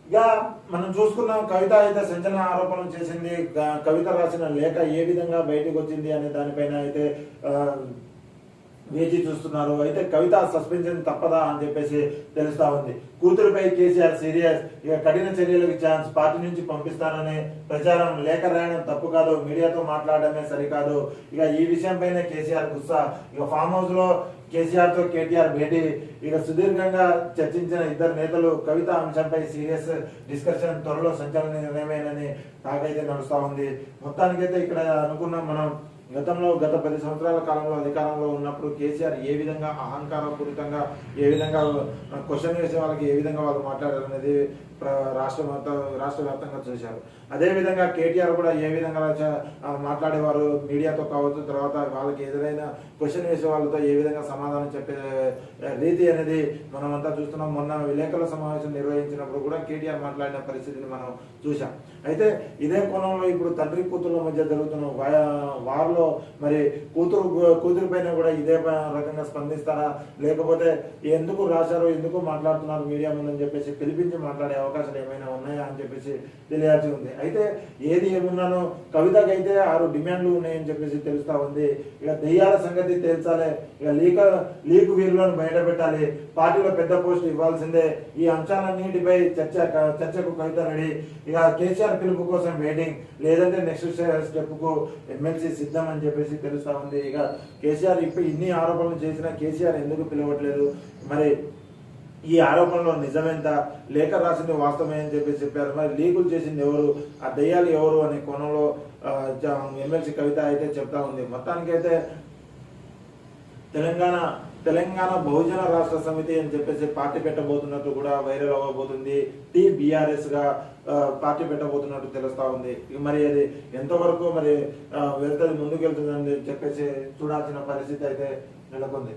ఇక మనం చూసుకున్నాం, కవిత అయితే సంచలన ఆరోపణలు చేసింది. కవిత రాసిన లేఖ ఏ విధంగా బయటకు వచ్చింది అనే దానిపైన అయితే వేచి చూస్తున్నారు. అయితే కవిత సస్పెన్షన్ తప్పదా అని చెప్పేసి తెలుస్తా ఉంది. కూతురుపై కేసీఆర్ సీరియస్, ఇక కఠిన చర్యలకు ఛాన్స్, పార్టీ నుంచి పంపిస్తానని ప్రచారం, లేఖ రాయడం తప్పు కాదు, మీడియాతో మాట్లాడడమే సరికాదు. ఇక ఈ విషయంపైనే కేసీఆర్ గుస్సా. ఇక ఫామ్ హౌస్ లో కేసీఆర్ తో కేటీఆర్ భేటీ, ఇక సుదీర్ఘంగా చర్చించిన ఇద్దరు నేతలు. కవిత అంశంపై సీరియస్ డిస్కషన్, త్వరలో సంచలన నిర్ణయమేనని తాకైతే నడుస్తా ఉంది. మొత్తానికైతే ఇక్కడ అనుకున్నాం మనం, గత 10 సంవత్సరాల కాలంలో అధికారంలో ఉన్నప్పుడు కేసీఆర్ ఏ విధంగా అహంకారపూరితంగా, ఏ విధంగా క్వశ్చన్ వేసే వాళ్ళకి ఏ విధంగా వాళ్ళు మాట్లాడారు అనేది రాష్ట్ర వ్యాప్తంగా చూశారు. అదేవిధంగా కేటీఆర్ కూడా ఏ విధంగా మాట్లాడేవారు మీడియాతో కావచ్చు, తర్వాత వాళ్ళకి ఎదురైన క్వశ్చన్ వేసే వాళ్ళతో ఏ విధంగా సమాధానం చెప్పే రీతి అనేది మనమంతా చూస్తున్నాం. మొన్న విలేకరుల సమావేశం నిర్వహించినప్పుడు కూడా కేటీఆర్ మాట్లాడిన పరిస్థితిని మనం చూసాం. అయితే ఇదే కోణంలో ఇప్పుడు తండ్రి కూతుర్ల మధ్య జరుగుతున్న వారిలో మరి కూతురు పైన కూడా ఇదే రకంగా స్పందిస్తారా, లేకపోతే ఎందుకు రాశారు, ఎందుకు మాట్లాడుతున్నారు మీడియా ముందని చెప్పేసి పిలిపించి మాట్లాడే అవకాశాలు ఏమైనా ఉన్నాయా అని చెప్పేసి తెలియాల్సి ఉంది. అయితే ఏది ఏమున్నానో కవితకి అయితే 6 డిమాండ్లు ఉన్నాయని చెప్పేసి తెలుస్తా ఉంది. ఇక దెయ్యాల సంగతి తేల్చాలి, ఇక లీకు వీరులను బయట పెట్టాలి, పార్టీలో పెద్ద పోస్ట్ ఇవ్వాల్సిందే, ఈ అంశాలన్నింటిపై చర్చకు కవిత రెడీ, ఇక కేసీఆర్ పిలుపు కోసం వెయిటింగ్, లేదంటే నెక్స్ట్ స్టెప్ కు ఎమ్మెల్సీ సిద్ధం అని చెప్పేసి తెలుస్తా ఉంది. ఇక కేసీఆర్ ఇప్పుడు ఇన్ని ఆరోపణలు చేసినా కేసీఆర్ ఎందుకు పిలవట్లేదు, మరి ఈ ఆరోపణలో నిజమేంత, లేఖ రాసింది వాస్తవమే అని చెప్పేసి చెప్పారు. మరి లీకులు చేసింది ఎవరు, ఆ దయ్యాలు ఎవరు అనే కోణంలో ఎమ్మెల్సీ కవిత అయితే చెప్తా ఉంది. మొత్తానికైతే తెలంగాణ బహుజన రాష్ట్ర సమితి అని చెప్పేసి పార్టీ పెట్టబోతున్నట్టు కూడా వైరల్ అవ్వబోతుంది. TBRS గా పార్టీ పెట్టబోతున్నట్టు తెలుస్తా ఉంది. మరి అది ఎంతవరకు మరి వెళ్తుంది, ముందుకు వెళ్తుందని చెప్పేసి చూడాల్సిన పరిస్థితి అయితే నెలకొంది.